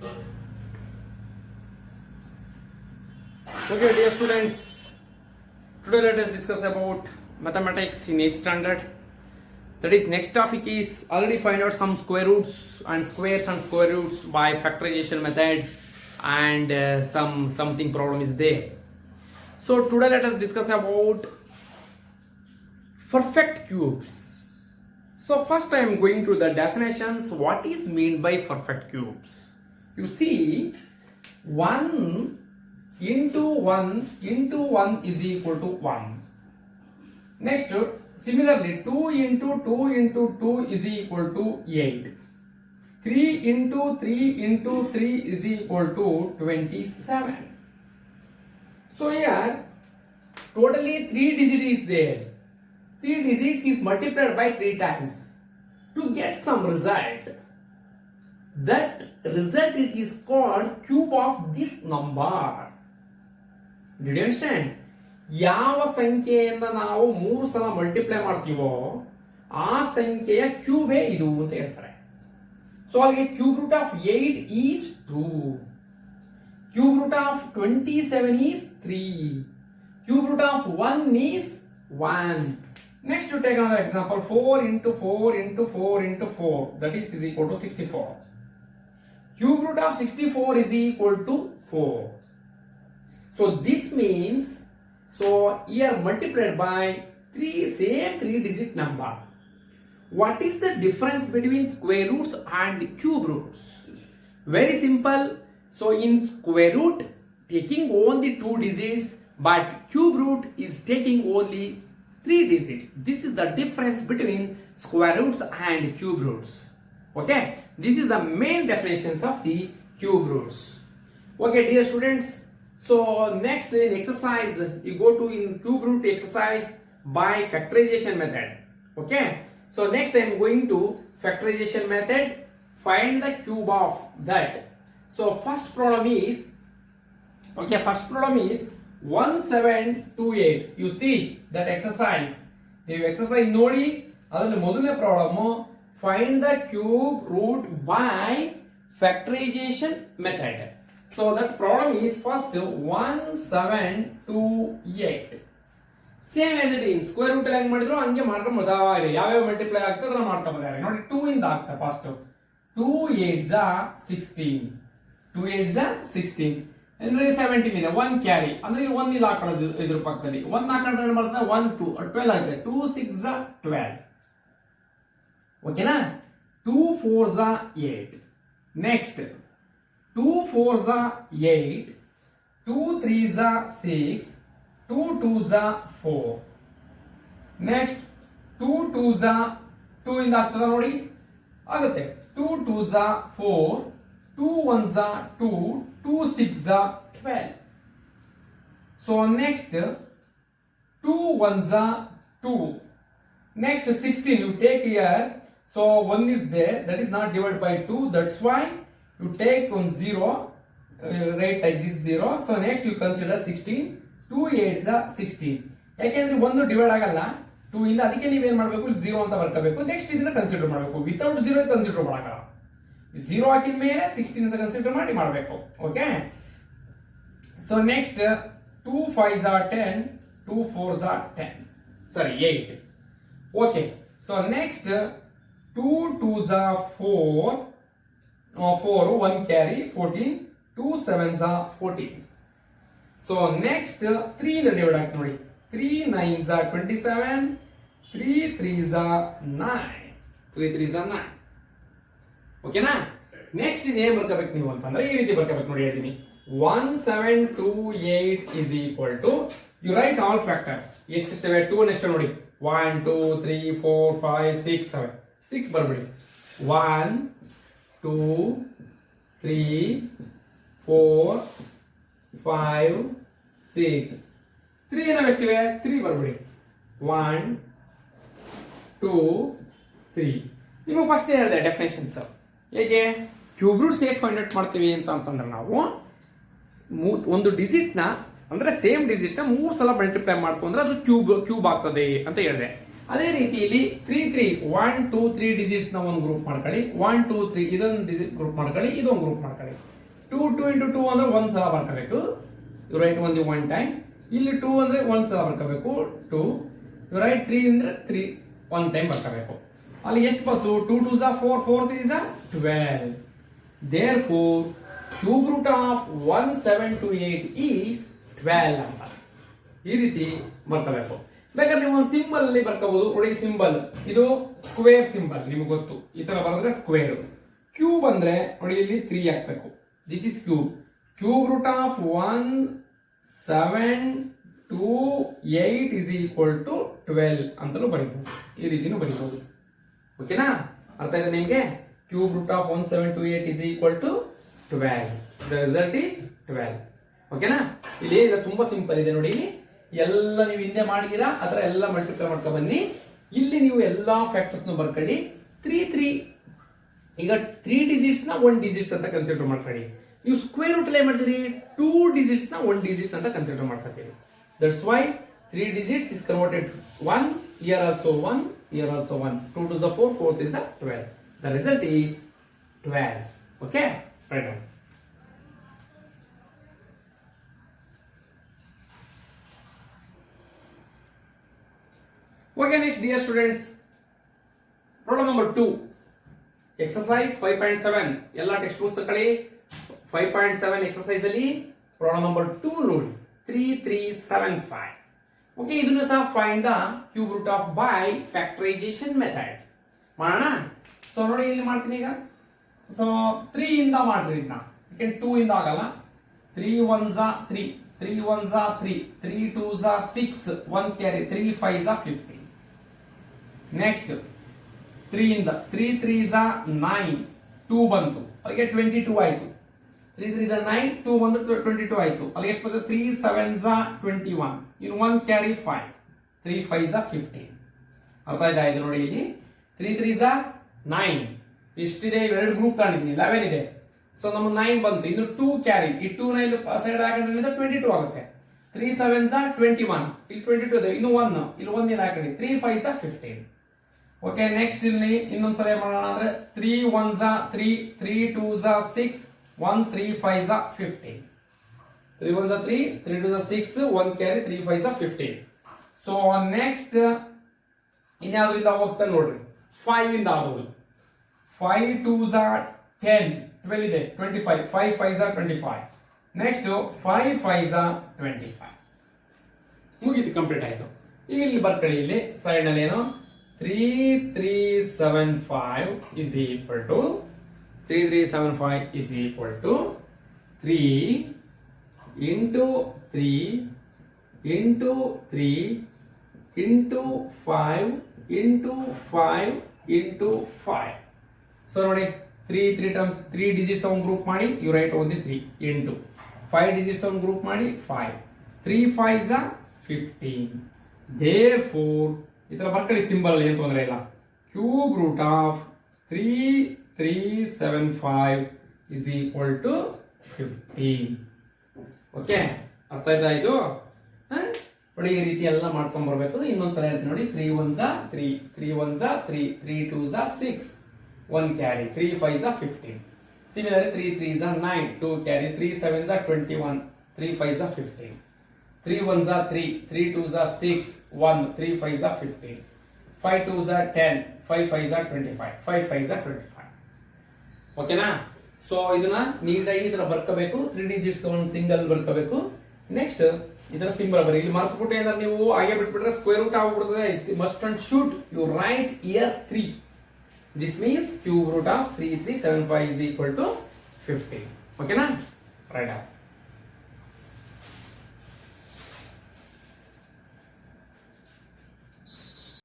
Okay, dear students, today let us discuss about mathematics in 8th standard. That is, next topic is already find out some square roots and squares and square roots by factorization method, and something problem is there. So today let us discuss about perfect cubes. So first I am going to the definitions. What is mean by perfect cubes? You see, 1 into 1 into 1 is equal to 1. Next, similarly 2 into 2 into 2 is equal to 8. 3 into 3 into 3 is equal to 27. So here totally 3 digits is there. 3 digits is multiplied by 3 times to get some result. That result it is called cube of this number. Did you understand? ಯಾವ ಸಂಖ್ಯೆಯನ್ನು ನಾವು 3 ಸಲ multiply ಮಾಡ್ತೀವೋ ಆ ಸಂಖ್ಯೆಯ ಕ್ಯೂಬೇ ಇದು ಅಂತ ಹೇಳ್ತಾರೆ. ಸೊ ಅಲ್ಲಿಗೆ cube root of 8 is 2, cube root of 27 is 3, cube root of 1 is 1. Next, to take another example, 4 into 4 into 4 into 4, that is equal to 64. Cube root of 64 is equal to 4. So this means, so here multiplied by 3 digit number. What is the difference between square roots and cube roots? Very simple. So in square root taking only 2 digits, but cube root is taking only 3 digits. This is the difference between square roots and cube roots. Okay, this is the main definitions of the cube roots. Okay, dear students, so next in exercise you go to in cube root exercise by factorization method. Okay, so next I am going to factorization method. Find the cube of that. So first problem is 1728. You see that exercise. ನೀವು exercise ನೋಡಿ ಅದರಲ್ಲಿ ಮೊದಲನೇ problem find the cube root by factorization method. So that problem is first 1728. Same as it is square root ಹೆಂಗ್ ಮಾಡಿದ್ರು ಹಂಗೆ ಮಾಡ್ಕೊಂಡು ಯಾವ್ಯಾವ multiply ಆಗ್ತದೆ ಅದನ್ನ ಮಾಡ್ಕೊಂಡ್ಬರ್ತಾರೆ. ನೋಡಿ 2 ಇಂದ ಆಗ್ತದೆ first. 2 8s are 16. 2 8s are 16. ಅಂದ್ರೆ 17 ಇದೆ 1 ಕ್ಯಾರಿ ಅಂದ್ರೆ ಇಲ್ಲಿ 1 ಇಲ್ಲಿ ಹಾಕೊಳ್ಳೋದು ಇದ್ರ ಪಕ್ಕದಲ್ಲಿ 1 ಹಾಕೊಂಡ್ರೆ ಏನು ಬರ್ತದೆ 1 2 12 ಆಗುತ್ತೆ 2 6s are 12. ಓಕೆನಾ 2 4s are 8. Next 2 4s are 8, 2 3s are 6, 2 2s are 4. Next 2 2s are 2 ಇಂದ ಆಗ್ತದ ನೋಡಿ ಆಗುತ್ತೆ 2 2s are 4, 2 1s are 2, 2 6s are 12. So next 2 1s are 2. Next 16 you take here. So 1 is there, that is not divided by 2. That's why you take on 0, write like this 0. So next you consider 16. 2 8s are 16. ಯಾಕೆಂದ್ರೆ 1 divide ಆಗಲ್ಲ 2 ಇಂದ, ಅದಕ್ಕೆ ನೀವು ಏನು ಮಾಡಬೇಕು 0 ಅಂತ ಬರ್ಕೋಬೇಕು. Next ಇದನ್ನ consider ಮಾಡಬೇಕು. ವಿತೌಟ್ 0 ಕನ್ಸಿಡರ್ ಮಾಡಲ್ಲ. 0 ಹಾಕಿದ ಮೇಲೆ 16 ಅಂತ ಕನ್ಸಿಡರ್ ಮಾಡಿ ಮಾಡಬೇಕು. Okay, so next 2 5s are 10, 2 4s are 10. Sorry 8. Okay, so next 2 2s are 4, 1 carry 14, 2 7s are 14. So next 3 ಇಂದ ಡಿವೈಡ್ ಆಗುತ್ತೆ ನೋಡಿ 3 9s are 27, 3 3s are 9, 3 3s are 9. ಓಕೆನಾ, ನೆಕ್ಸ್ಟ್ ಇದು ಏನು ಬರ್ಕೋಬೇಕು ನೀವು ಅಂತಂದ್ರೆ ಈ ರೀತಿ ಬರ್ಕೋಬೇಕು ನೋಡಿ. ಹೇಳ್ತೀನಿ 1728 is equal to, you write all factors. ಎಷ್ಟಿವೆ 2 next ನೋಡಿ 1 2 3 4 5 6 7. 6 ಬರ್ಬಿಡಿ 1 2 3 4 5 6. 3 ಏನಾವ ಎಷ್ಟಿವೆ 3 ಬರ್ಬಿಡಿ 1 2 3. ನಿಮಗೆ ಫಸ್ಟ್ ಹೇಳಿದೆ ಡೆಫಿನೇಷನ್ಸ್. ಹೇಗೆ ಕ್ಯೂಬ್ ರೂಟ್ಸ್ ಹೇಗೆ ಫೈಂಡ್ ಔಟ್ ಮಾಡ್ತೀವಿ ಅಂತಂದ್ರೆ ನಾವು ಒಂದು ಡಿಜಿಟ್ನ ಅಂದ್ರೆ ಸೇಮ್ ಡಿಜಿಟ್ನ 3 ಸಲ ಮಲ್ಟಿಪ್ಲೈ ಮಾಡ್ಕೊಂಡ್ರೆ ಅದು ಕ್ಯೂಬ್ ಆಗ್ತದೆ ಅಂತ ಹೇಳಿದೆ. ಅದೇ ರೀತಿ ಇಲ್ಲಿ 3 3 1 2 3 ಡಿಜಿಟ್ಸ್ ನ ಒಂದು ಗ್ರೂಪ್ ಮಾಡ್ಕೊಳ್ಳಿ, 1 2 3 ಇದೊಂದು ಡಿಜಿಟ್ ಗ್ರೂಪ್ ಮಾಡ್ಕೊಳ್ಳಿ, ಇದೊಂದು ಗ್ರೂಪ್ ಮಾಡ್ಕೊಳ್ಳಿ. 2 2 into 2 ಅಂದ್ರೆ ಒಂದ್ ಸಲ ಬರ್ಕೋಬೇಕು, ಯು ರೈಟ್ ಒಂದು ಒನ್ ಟೈಮ್. ಇಲ್ಲಿ 2 ಅಂದ್ರೆ ಒಂದ್ ಸಲ ಬರ್ಕೋಬೇಕು 2, ಯು ರೈಟ್ 3 ಅಂದ್ರೆ 3 ಒನ್ ಟೈಮ್ ಬರ್ಕೋಬೇಕು. ಅಲ್ಲಿ ಎಷ್ಟು ಬಂತು? 2 2s are 4, 4 3s are 12. Therefore cube root of 1728 is 12 ಅಂತ ಈ ರೀತಿ ಬರ್ಕೋಬೇಕು. ಬೇಕಾದ್ರೆ ನೀವು ಒಂದು ಸಿಂಬಲ್ ಅಲ್ಲಿ ಬರ್ಕೋಬಹುದು. ನೋಡಿ ಸಿಂಬಲ್ ಇದು ಸ್ಕ್ವೇರ್ ಸಿಂಬಲ್, ನಿಮ್ಗೆ ಗೊತ್ತು. ಈ ತರ ಬರೆದ್ರೆ ಸ್ಕ್ವೇರ್. ಕ್ಯೂಬ್ ಅಂದ್ರೆ ನೋಡಿ ಇಲ್ಲಿ 3 ಹಾಕ್ಬೇಕು. This is cube. Cube root of 1728 is equal to 12 ಅಂತಲೂ ಬರೀಬಹುದು. ಈ ರೀತಿನೂ ಬರೀಬಹುದು. ಓಕೆನಾ? ಅರ್ಥ ಇದೆ ನಿಮ್ಗೆ? Cube root of 1728 is equal to 12. The result is 12. ಓಕೆನಾ? ಇಲ್ಲಿ ತುಂಬಾ ಸಿಂಪಲ್ ಇದೆ ನೋಡಿ. ಎಲ್ಲ ನೀವು ಹಿಂದೆ ಮಾಡಿದೀರಾ, ಅದರ ಎಲ್ಲ ಮಲ್ಟಿಪ್ಲೈ ಮಾಡ್ಕೊಂಡು ಬನ್ನಿ. ಇಲ್ಲಿ ನೀವು ಎಲ್ಲಾ ಫ್ಯಾಕ್ಟರ್ಸ್ ನ ಬರ್ಕೊಳ್ಳಿ. 3 3 ಈಗ 3 ಡಿಜಿಟ್ಸ್ ನ 1 ಡಿಜಿಟ್ಸ್ ಅಂತ ಕನ್ಸಿಡರ್ ಮಾಡ್ಕೊಳ್ಳಿ. ನೀವು ಸ್ಕ್ವೇರ್ ರೂಟ್ ಅಲ್ಲಿ ಮಾಡ್ತೀರಿ 2 ಡಿಜಿಟ್ಸ್ ನ 1 ಡಿಜಿಟ್ ಅಂತ ಕನ್ಸಿಡರ್ ಮಾಡ್ಕೊತೀರಿ. That's why 3 digits is converted 1, here also 1, here also 1. 2 to the 4, 4 is the 12. The result is 12. Okay? Right on. Okay, next dear students, problem number 2. Exercise 5.7. ಎಲ್ಲ text books ತಗೊಳ್ಳಿ. 5.7 exercise ಅಲ್ಲಿ problem number 2 ನೋಡಿ. 3375. Okay, ಇದನ್ನು ಸಹ find the cube root of by factorisation method ಮಾಡೋಣ. So ನೋಡಿ ಇಲ್ಲಿ ಮಾಡ್ತೀನಿ ಈಗ. ಸೊ 3 ಇಂದ ಮಾಡ್ರಿ ಇದನ್ನ, ಯಾಕೆಂದ್ರೆ 2 ಇಂದ ಆಗಲ್ಲ. 3 1s are 3, 3 1s are 3, 3 2s are 6, 1 carry, 3 5s are 15. Next 3 ಇಂದ 3 3s are 9, 2 ಬಂತು, ಅಲ್ಲಿಗೆ 22 ಆಯ್ತು. 3 3s are 9, 2 ಬಂದು 22 ಆಯ್ತು. ಅಲ್ಲಿಗೆ ಎಷ್ಟು ಬರ್ತದೆ? 3 7s are 21, ಇನ್ನು 1 ಕ್ಯಾರಿ 5, 3 5s are 15. ಅರ್ಥ ಆಯ್ತಾ? ಇದು ನೋಡಿ ಇಲ್ಲಿ 3 3s are 9, ಇಷ್ಟಿದೆ, ಎರಡು ಗ್ರೂಪ್ ಕಾಣಿದ್ದೀನಿ, 11 ಇದೆ. ಸೊ ನಮಗೆ 9 ಬಂತು, ಇನ್ನು 2 ಕ್ಯಾರಿ, ಈ 2 ನ ಇಲ್ಲಿ ಸೈಡ್ ಹಾಕಿದ್ರಿಂದ 22 ಆಗುತ್ತೆ. 3 7s are 21, ಇಲ್ಲಿ 22 ಇದೆ, ಇನ್ನು 1, ಇಲ್ಲಿ 1 ಇದೆ ಹಾಕಿ, 3 5s are 15. ಓಕೆ, ನೆಕ್ಸ್ಟ್ ಇಲ್ಲಿ ಇನ್ನೊಂದ್ಸಲ ಮಾಡೋಣ ಅಂದ್ರೆ 3 1s are 3, 3 2s are 6, 1 3 5s are 15. 3 1s are 3, 3 2s are 6, 1 carry, 3 5s are 15. So next ಇನ್ಯಾವುದರಿಂದ ಹೋಗ್ತಾ ನೋಡ್ರಿ, 5 ಇಂದ ಆಗೋದು. 5 2s are 10, 12 ಇದೆ, 25, 5 5s are 25. Next 5 5s are 25. ಮುಗೀತು, ಕಂಪ್ಲೀಟ್ ಆಯ್ತು. ಈಗ ಇಲ್ಲಿ ಬರ್ಕೊಳ್ಳಿ, ಇಲ್ಲಿ ಸೈಡ್ ನಲ್ಲಿ ಏನು 3375 is equal to 3375 is equal to 3 into 3 into 3 into 5 into 5 into 5. So ನೋಡಿ 3 terms, 3 digits ಒಂದು ಗ್ರೂಪ್ ಮಾಡಿ, you write only 3 into 5 digits ಒಂದು ಗ್ರೂಪ್ ಮಾಡಿ 5, 3 5s are 15. Therefore ಈ ತರ ಬರ್ಕೊಳ್ಳಿ ಸಿಂಬಲ್, ಏನು ತೊಂದರೆ ಇಲ್ಲ. Cube root of 3375 is equal to 15. Okay, ಅರ್ಥ ಆಯ್ತಾ? ಇದು ನೋಡಿ ಈ ರೀತಿ ಎಲ್ಲ ಮಾಡ್ಕೊಂಡ್ ಬರ್ಬೇಕು. ಇನ್ನೊಂದ್ಸಲ ಹೇಳ್ತೀನಿ ನೋಡಿ. 3 1s are 3, 3 1s are 3, 3 2s are 6, 1 carry, 3 5s are 15. Similarly 3 3s are 9, 2 carry, 3 7s are 21, 3 5s are 15. 3 1s are 3, 3 2s are 6, 1 3 5s are 15, 5 2s are 10, 5 5s are 25, 5 5s are 25. ಓಕೆನಾ? ಸೊ ಇದನ್ನ ನೀಟಾಗಿ ಇದರ ಬರ್ಕೋಬೇಕು. 3 ಡಿಜಿಟ್ಸ್ ಒಂದು single ಬರ್ಕೋಬೇಕು. Next ಇದರ symbol ಬರೀ. ಇಲ್ಲಿ ಮರ್ತುಬಿಟ್ಟು ಏನಾದ್ರು ನೀವು ಹಾಗೆ ಬಿಟ್ಬಿಟ್ರೆ ಸ್ಕ್ವೇರ್ ರೂಟ್ ಆಗ್ಬಿಡ್ತದೆ. Must and should you write here 3. This means cube root of 3375 is equal to 15. ಓಕೆನಾ? ರೈಟ್.